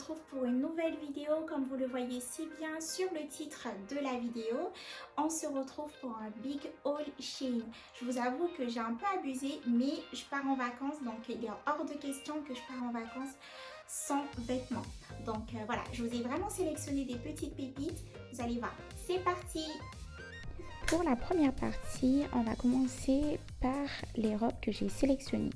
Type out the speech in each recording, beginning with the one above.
retrouve pour une nouvelle vidéo. Comme vous le voyez si bien sur le titre de la vidéo, on se retrouve pour un big haul Shein. Je vous avoue que j'ai un peu abusé, mais je pars en vacances, donc il est hors de question que je pars en vacances sans vêtements. Donc voilà, je vous ai vraiment sélectionné des petites pépites. Vous allez voir, c'est parti! Pour la première partie, on va commencer par les robes que j'ai sélectionnées.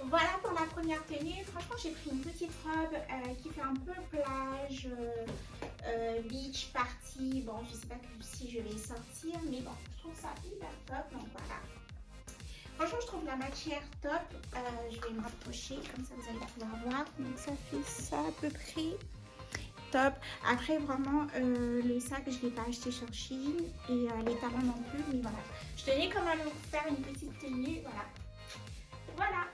Voilà pour la première tenue. Franchement, j'ai pris une petite robe qui fait un peu plage, beach party. Bon, je sais pas si je vais sortir, mais bon, je trouve ça hyper top. Donc voilà. Franchement, je trouve la matière top. Je vais me rapprocher, comme ça vous allez pouvoir voir. Donc ça fait ça à peu près. Top. Après, vraiment, le sac, je ne l'ai pas acheté sur Shein et les talons non plus. Mais voilà, je tenais quand même à vous faire une petite tenue. Voilà. Voilà.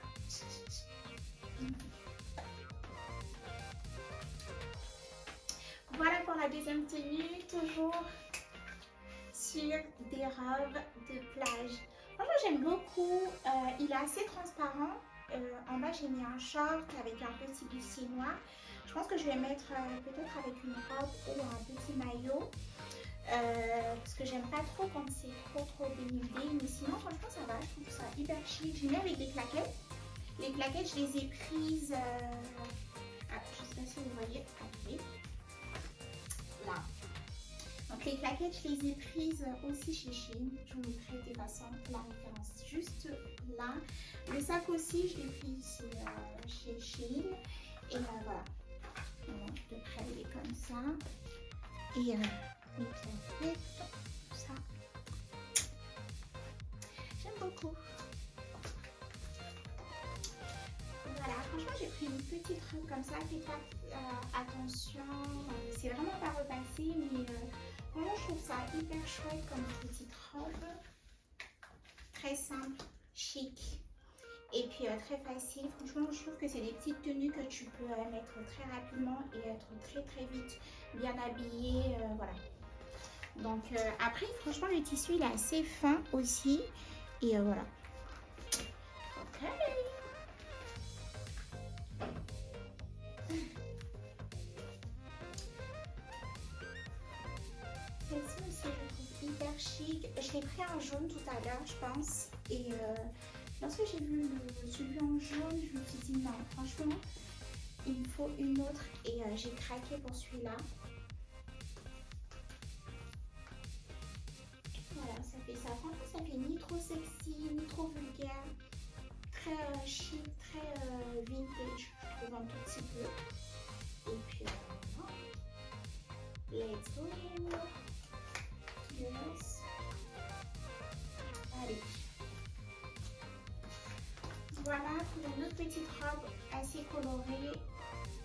Voilà pour la deuxième tenue, toujours sur des robes de plage. Franchement, j'aime beaucoup. Il est assez transparent. En bas, j'ai mis un short avec un petit bustier noir. Je pense que je vais mettre peut-être avec une robe ou un petit maillot. Parce que j'aime pas trop quand c'est trop dénudé. Mais sinon, franchement, ça va. Je trouve ça hyper chic. J'ai mis avec des claquettes. Les claquettes, je les ai prises. Je sais pas si vous voyez. Attendez. Là. Donc les claquettes, je les ai prises aussi chez Shein. Je vous mettrai de toute façon la référence juste là. Le sac aussi, je l'ai pris chez Shein. Et voilà. De près, il est comme ça. Et les claquettes, ça. J'aime beaucoup. Voilà, franchement, j'ai pris une petite robe comme ça. Faites attention, c'est vraiment pas repassé, mais vraiment, je trouve ça hyper chouette comme petite robe. Très simple, chic et puis très facile. Franchement, je trouve que c'est des petites tenues que tu peux mettre très rapidement et être très vite bien habillée. Voilà. Donc après, franchement, le tissu il est assez fin aussi. Et voilà. Ok. Celle-ci aussi, je trouve hyper chic. Je l'ai pris en jaune tout à l'heure, je pense. Et lorsque j'ai vu celui en jaune, je me suis dit non, franchement, il me faut une autre. Et j'ai craqué pour celui-là. Voilà, ça fait ça. Franchement, ça fait ni trop sexy, ni trop vulgaire. Très chic, très vintage, je trouve un tout petit peu. Et puis, let's go. Yes. Allez. Voilà pour une autre petite robe assez colorée.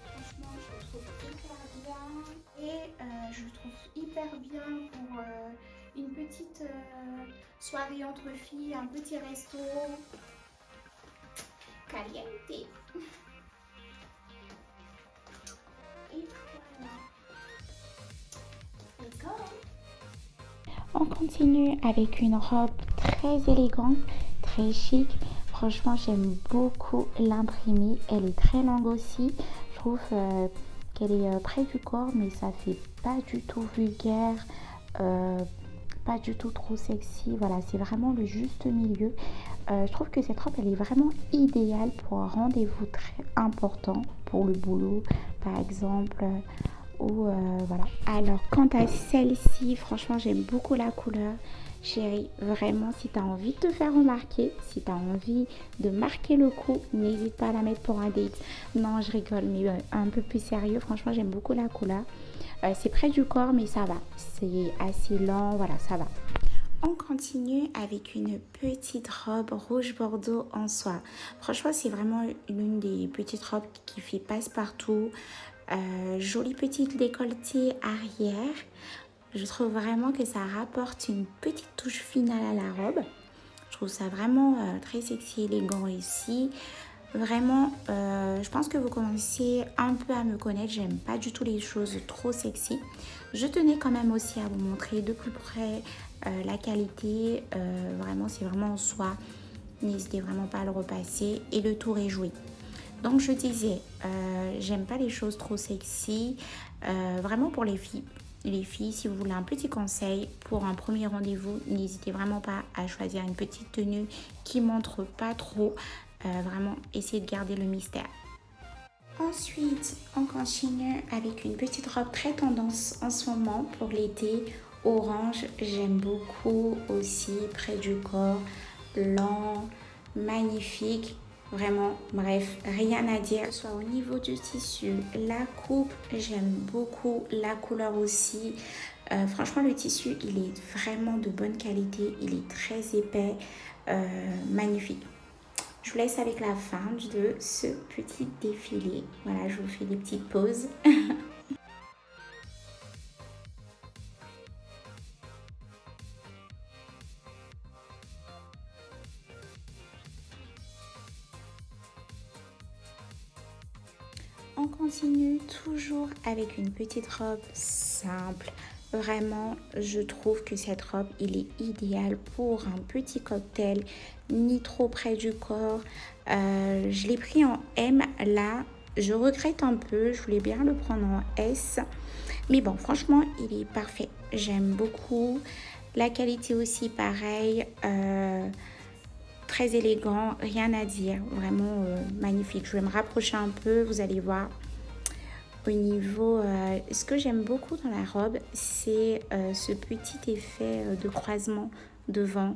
Franchement, je le trouve hyper bien. Et je le trouve hyper bien pour une petite soirée entre filles, un petit resto. Caliente. Et voilà. Let's go. On continue avec une robe très élégante, très chic. Franchement, j'aime beaucoup l'imprimée. Elle est très longue aussi. Je trouve qu'elle est près du corps, mais ça fait pas du tout vulgaire, pas du tout trop sexy. Voilà, c'est vraiment le juste milieu. Je trouve que cette robe, elle est vraiment idéale pour un rendez-vous très important, pour le boulot, par exemple. Voilà. Alors, quant à celle-ci, franchement, j'aime beaucoup la couleur. Chérie, vraiment, si tu as envie de te faire remarquer, si tu as envie de marquer le coup, n'hésite pas à la mettre pour un date. Non, je rigole, mais un peu plus sérieux, franchement, j'aime beaucoup la couleur. C'est près du corps, mais ça va. C'est assez lent, voilà, ça va. On continue avec une petite robe rouge bordeaux en soie. Franchement, c'est vraiment l'une des petites robes qui fait passe-partout. Jolie petite décolleté arrière. Je trouve vraiment que ça rapporte une petite touche finale à la robe. Je trouve ça vraiment très sexy, élégant ici. Vraiment, je pense que vous commencez un peu à me connaître. J'aime pas du tout les choses trop sexy. Je tenais quand même aussi à vous montrer de plus près la qualité. Vraiment, c'est vraiment en soie. N'hésitez vraiment pas à le repasser. Et le tour est joué. Donc je disais, j'aime pas les choses trop sexy, vraiment pour les filles. Les filles, si vous voulez un petit conseil pour un premier rendez-vous, n'hésitez vraiment pas à choisir une petite tenue qui montre pas trop. Vraiment, essayez de garder le mystère. Ensuite, on continue avec une petite robe très tendance en ce moment pour l'été. Orange, j'aime beaucoup aussi, près du corps, lent, magnifique. Vraiment, bref, rien à dire. Que ce soit au niveau du tissu, la coupe, j'aime beaucoup la couleur aussi. Franchement, le tissu, il est vraiment de bonne qualité. Il est très épais, magnifique. Je vous laisse avec la fin de ce petit défilé. Voilà, je vous fais des petites pauses. On continue toujours avec une petite robe simple. Vraiment, je trouve que cette robe, il est idéal pour un petit cocktail, ni trop près du corps. Je l'ai pris en M là. Je regrette un peu, je voulais bien le prendre en S. Mais bon, franchement, il est parfait. J'aime beaucoup. La qualité aussi, pareil. Très élégant, rien à dire. Vraiment magnifique. Je vais me rapprocher un peu, vous allez voir. Au niveau, ce que j'aime beaucoup dans la robe, c'est ce petit effet de croisement devant.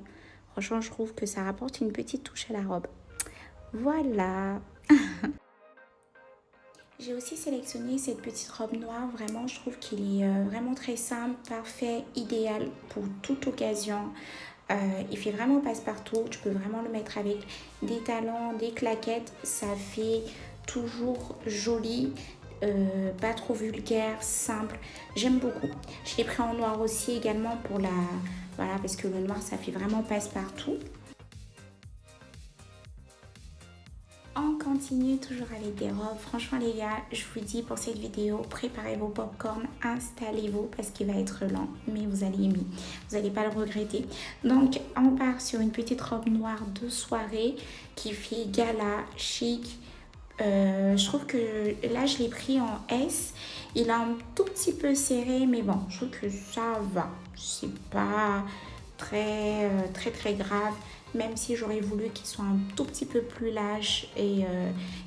Franchement, je trouve que ça rapporte une petite touche à la robe. Voilà. J'ai aussi sélectionné cette petite robe noire. Vraiment, je trouve qu'il est vraiment très simple, parfait, idéal pour toute occasion. Il fait vraiment passe-partout. Tu peux vraiment le mettre avec des talons, des claquettes. Ça fait toujours joli. Pas trop vulgaire, simple. J'aime beaucoup. Je l'ai pris en noir aussi également pour la... Voilà, parce que le noir, ça fait vraiment passe-partout. On continue toujours avec des robes. Franchement les gars, je vous dis pour cette vidéo, préparez vos popcorn, installez-vous parce qu'il va être lent, mais vous allez aimer. Vous n'allez pas le regretter. Donc on part sur une petite robe noire de soirée qui fait gala, chic. Je trouve que là je l'ai pris en S. Il est un tout petit peu serré, mais bon, je trouve que ça va. C'est pas très grave, même si j'aurais voulu qu'il soit un tout petit peu plus large et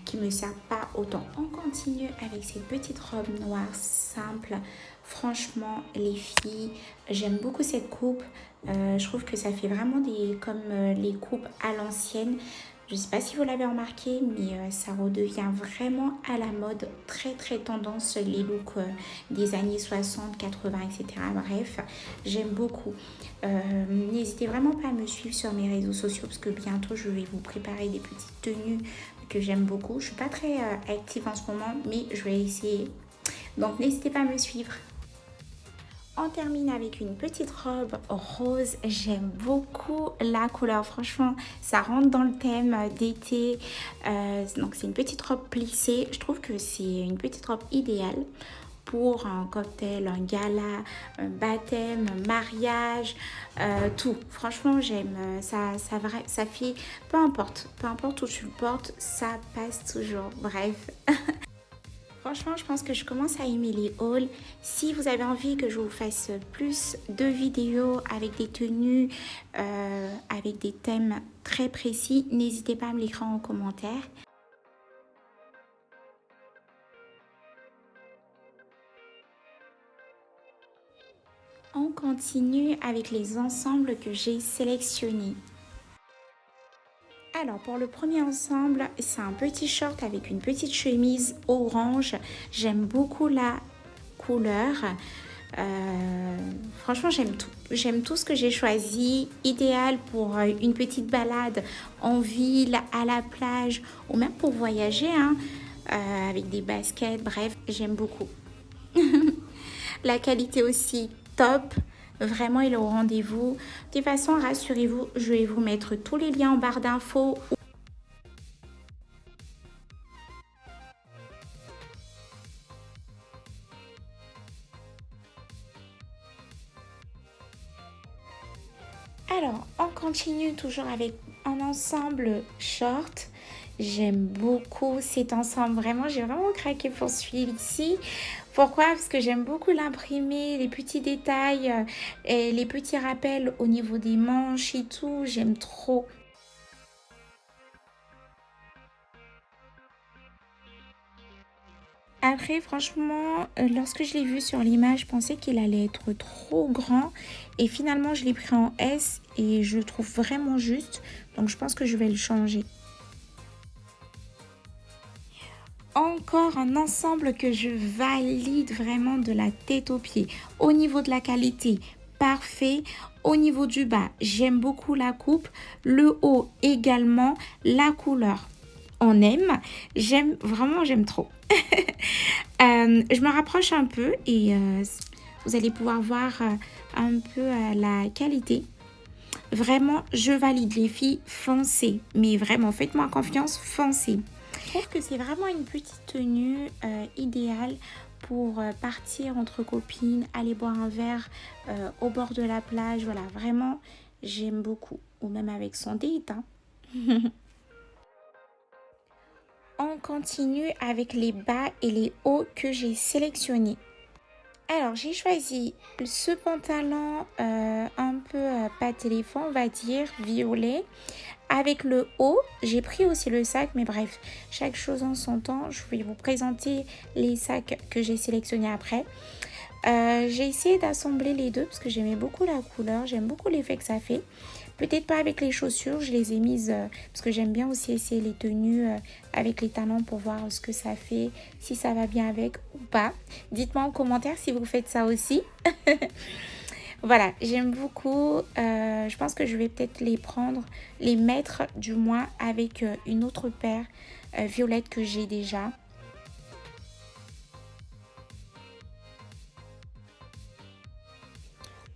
qu'il ne me serve pas autant. On continue avec cette petite robe noire simple. Franchement, les filles, j'aime beaucoup cette coupe. Je trouve que ça fait vraiment comme les coupes à l'ancienne. Je ne sais pas si vous l'avez remarqué, mais ça redevient vraiment à la mode, très tendance, les looks des années 60, 80, etc. Bref, j'aime beaucoup. N'hésitez vraiment pas à me suivre sur mes réseaux sociaux parce que bientôt je vais vous préparer des petites tenues que j'aime beaucoup. Je ne suis pas très active en ce moment, mais je vais essayer. Donc n'hésitez pas à me suivre. On termine avec une petite robe rose. J'aime beaucoup la couleur. Franchement, ça rentre dans le thème d'été. Donc, c'est une petite robe plissée. Je trouve que c'est une petite robe idéale pour un cocktail, un gala, un baptême, un mariage, tout. Franchement, j'aime. Ça fait... Peu importe où tu le portes, ça passe toujours. Bref. Franchement, je pense que je commence à aimer les hauls. Si vous avez envie que je vous fasse plus de vidéos avec des tenues, avec des thèmes très précis, n'hésitez pas à me l'écrire en commentaire. On continue avec les ensembles que j'ai sélectionnés. Alors pour le premier ensemble, c'est un petit short avec une petite chemise orange. J'aime beaucoup la couleur. Franchement, j'aime tout. J'aime tout ce que j'ai choisi. Idéal pour une petite balade en ville, à la plage ou même pour voyager hein, avec des baskets. Bref, j'aime beaucoup. La qualité aussi top. Vraiment, il est au rendez-vous. De toute façon, rassurez-vous, je vais vous mettre tous les liens en barre d'infos. Alors, on continue toujours avec un ensemble short J'aime beaucoup cet ensemble. Vraiment, j'ai vraiment craqué pour celui-ci. Pourquoi? Parce que j'aime beaucoup l'imprimer, les petits détails et les petits rappels au niveau des manches et tout. J'aime trop. Après, franchement, lorsque je l'ai vu sur l'image, je pensais qu'il allait être trop grand. Et finalement, je l'ai pris en S et je le trouve vraiment juste. Donc, je pense que je vais le changer. Encore un ensemble que je valide vraiment de la tête aux pieds. Au niveau de la qualité, parfait. Au niveau du bas, j'aime beaucoup la coupe. Le haut également. La couleur, on aime. J'aime, vraiment, j'aime trop. Je me rapproche un peu et vous allez pouvoir voir un peu la qualité. Vraiment, je valide les filles, foncez. Mais vraiment, faites-moi confiance, foncez. Je trouve que c'est vraiment une petite tenue idéale pour partir entre copines, aller boire un verre au bord de la plage. Voilà, vraiment, j'aime beaucoup. Ou même avec son date, hein. On continue avec les bas et les hauts que j'ai sélectionnés. Alors, j'ai choisi ce pantalon un peu pas téléphone, on va dire, violet. Avec le haut, j'ai pris aussi le sac, mais bref, chaque chose en son temps. Je vais vous présenter les sacs que j'ai sélectionnés après. J'ai essayé d'assembler les deux parce que j'aimais beaucoup la couleur, j'aime beaucoup l'effet que ça fait. Peut-être pas avec les chaussures, je les ai mises parce que j'aime bien aussi essayer les tenues avec les talons pour voir ce que ça fait, si ça va bien avec ou pas. Dites-moi en commentaire si vous faites ça aussi. Voilà, j'aime beaucoup. Je pense que je vais peut-être les prendre, les mettre du moins avec une autre paire violette que j'ai déjà.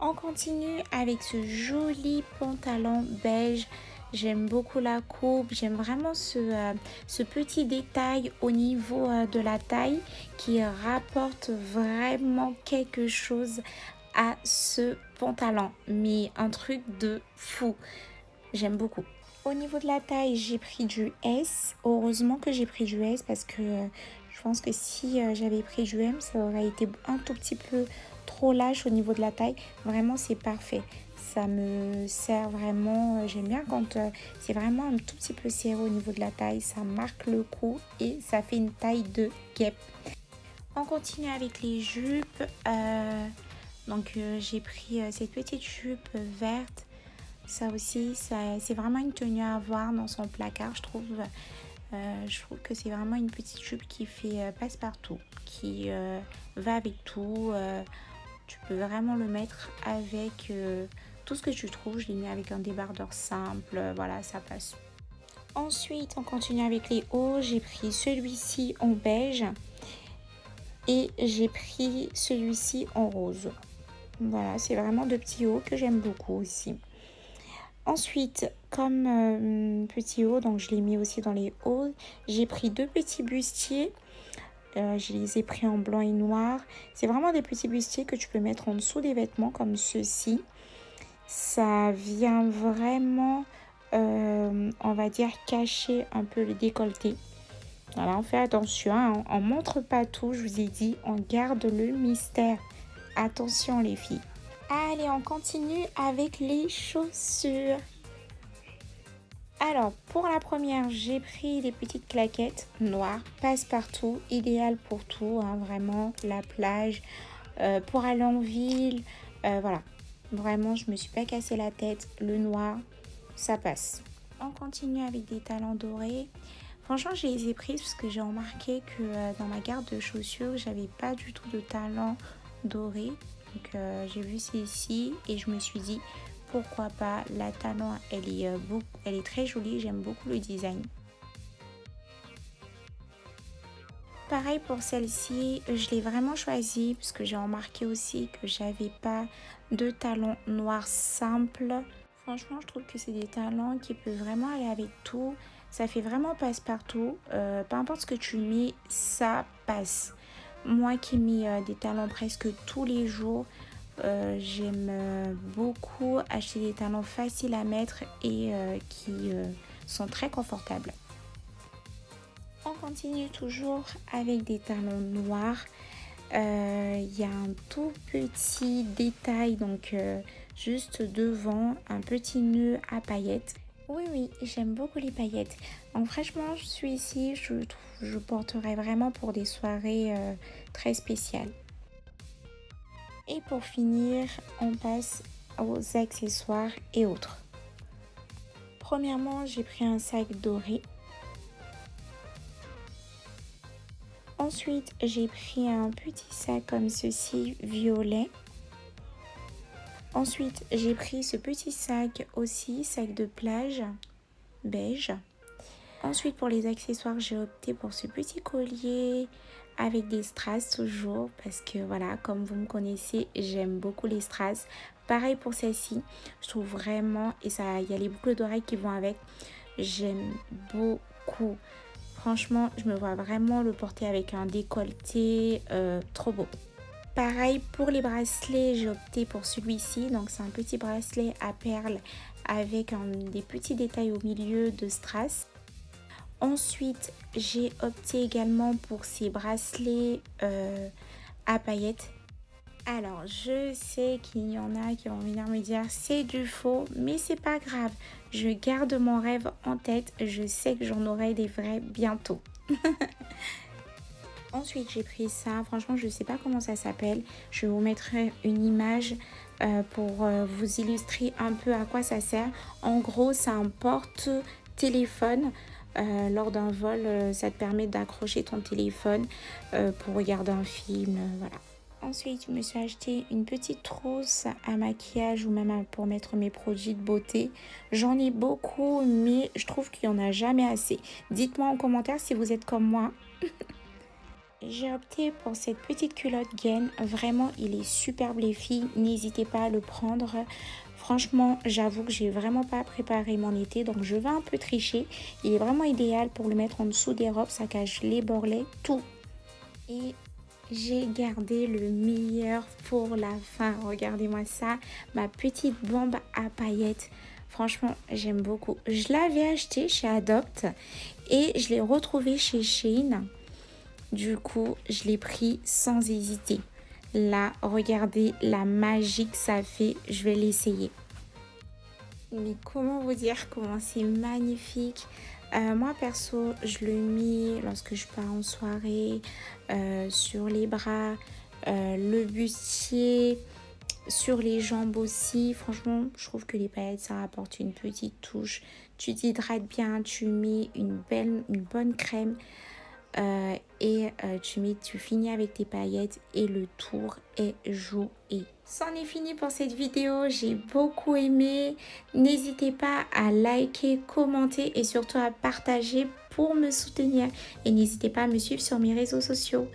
On continue avec ce joli pantalon beige. J'aime beaucoup la coupe, j'aime vraiment ce petit détail au niveau de la taille qui rapporte vraiment quelque chose à ce pantalon. Mais un truc de fou. J'aime beaucoup. Au niveau de la taille, j'ai pris du S. Heureusement que j'ai pris du S parce que je pense que si j'avais pris du M, ça aurait été un tout petit peu trop lâche au niveau de la taille. Vraiment, c'est parfait. Ça me sert vraiment. J'aime bien quand c'est vraiment un tout petit peu serré au niveau de la taille. Ça marque le coup et ça fait une taille de guêpe. On continue avec les jupes. J'ai pris cette petite jupe verte. Ça aussi, c'est vraiment une tenue à avoir dans son placard, je trouve. Je trouve que c'est vraiment une petite jupe qui fait passe-partout, qui va avec tout. Tu peux vraiment le mettre avec tout ce que tu trouves. Je l'ai mis avec un débardeur simple, voilà, ça passe. Ensuite, on continue avec les hauts. J'ai pris celui-ci en beige et j'ai pris celui-ci en rose. Voilà, c'est vraiment de petits hauts que j'aime beaucoup aussi. Ensuite, comme petit haut, donc je l'ai mis aussi dans les hauts, j'ai pris deux petits bustiers. Je les ai pris en blanc et noir. C'est vraiment des petits bustiers que tu peux mettre en dessous des vêtements comme ceci. Ça vient vraiment, on va dire, cacher un peu le décolleté. Voilà, on fait attention, hein, on montre pas tout, je vous ai dit, on garde le mystère. Attention les filles. Allez, on continue avec les chaussures. Alors, pour la première, j'ai pris des petites claquettes noires, passe-partout, idéal pour tout, hein, vraiment, la plage, pour aller en ville, voilà. Vraiment, je me suis pas cassé la tête, le noir, ça passe. On continue avec des talons dorés. Franchement, je les ai prises parce que j'ai remarqué que dans ma garde de chaussures, j'avais pas du tout de talons dorés. Donc j'ai vu celle-ci et je me suis dit pourquoi pas. La talon elle est très jolie, j'aime beaucoup le design. Pareil pour celle-ci, je l'ai vraiment choisie parce que j'ai remarqué aussi que j'avais pas de talons noirs simples. Franchement, je trouve que c'est des talons qui peuvent vraiment aller avec tout. Ça fait vraiment passe-partout. Peu importe ce que tu mets, ça passe. Moi qui mets des talons presque tous les jours, j'aime beaucoup acheter des talons faciles à mettre et qui sont très confortables. continue toujours avec des talons noirs. Il y a un tout petit détail, donc juste devant, un petit nœud à paillettes. Oui, oui, j'aime beaucoup les paillettes. Donc franchement, celui-ci, je porterai vraiment pour des soirées très spéciales. Et pour finir, on passe aux accessoires et autres. Premièrement, j'ai pris un sac doré. Ensuite, j'ai pris un petit sac comme ceci, violet. Ensuite, j'ai pris ce petit sac aussi, sac de plage, beige. Ensuite, pour les accessoires, j'ai opté pour ce petit collier avec des strass toujours parce que voilà, comme vous me connaissez, j'aime beaucoup les strass. Pareil pour celle-ci, je trouve vraiment, et ça, il y a les boucles d'oreilles qui vont avec, j'aime beaucoup. Franchement, je me vois vraiment le porter avec un décolleté, trop beau. Pareil pour les bracelets, j'ai opté pour celui-ci. Donc c'est un petit bracelet à perles avec des petits détails au milieu de strass. Ensuite, j'ai opté également pour ces bracelets à paillettes. Alors, je sais qu'il y en a qui vont venir me dire c'est du faux, mais c'est pas grave. Je garde mon rêve en tête. Je sais que j'en aurai des vrais bientôt. Ensuite, j'ai pris ça. Franchement, je ne sais pas comment ça s'appelle. Je vous mettrai une image pour vous illustrer un peu à quoi ça sert. En gros, c'est un porte-téléphone. Lors d'un vol, ça te permet d'accrocher ton téléphone pour regarder un film. Voilà. Ensuite, je me suis acheté une petite trousse à maquillage ou même pour mettre mes produits de beauté. J'en ai beaucoup, mais je trouve qu'il n'y en a jamais assez. Dites-moi en commentaire si vous êtes comme moi. J'ai opté pour cette petite culotte gaine. Vraiment, il est superbe les filles. N'hésitez pas à le prendre. Franchement, j'avoue que j'ai vraiment pas préparé mon été. Donc, je vais un peu tricher. Il est vraiment idéal pour le mettre en dessous des robes. Ça cache les borlets, tout. Et j'ai gardé le meilleur pour la fin. Regardez-moi ça. Ma petite bombe à paillettes. Franchement, j'aime beaucoup. Je l'avais acheté chez Adopt. Et je l'ai retrouvé chez Shein. Du coup, je l'ai pris sans hésiter. Là, regardez la magie que ça fait. Je vais l'essayer. Mais comment vous dire comment c'est magnifique. Moi, perso, je le mets lorsque je pars en soirée, sur les bras, le bustier, sur les jambes aussi. Franchement, je trouve que les paillettes, ça apporte une petite touche. Tu t'hydrates bien, tu mets une bonne crème. Tu finis avec tes paillettes et le tour est joué. C'en est fini pour cette vidéo, j'ai beaucoup aimé. N'hésitez pas à liker, commenter et surtout à partager pour me soutenir. Et n'hésitez pas à me suivre sur mes réseaux sociaux.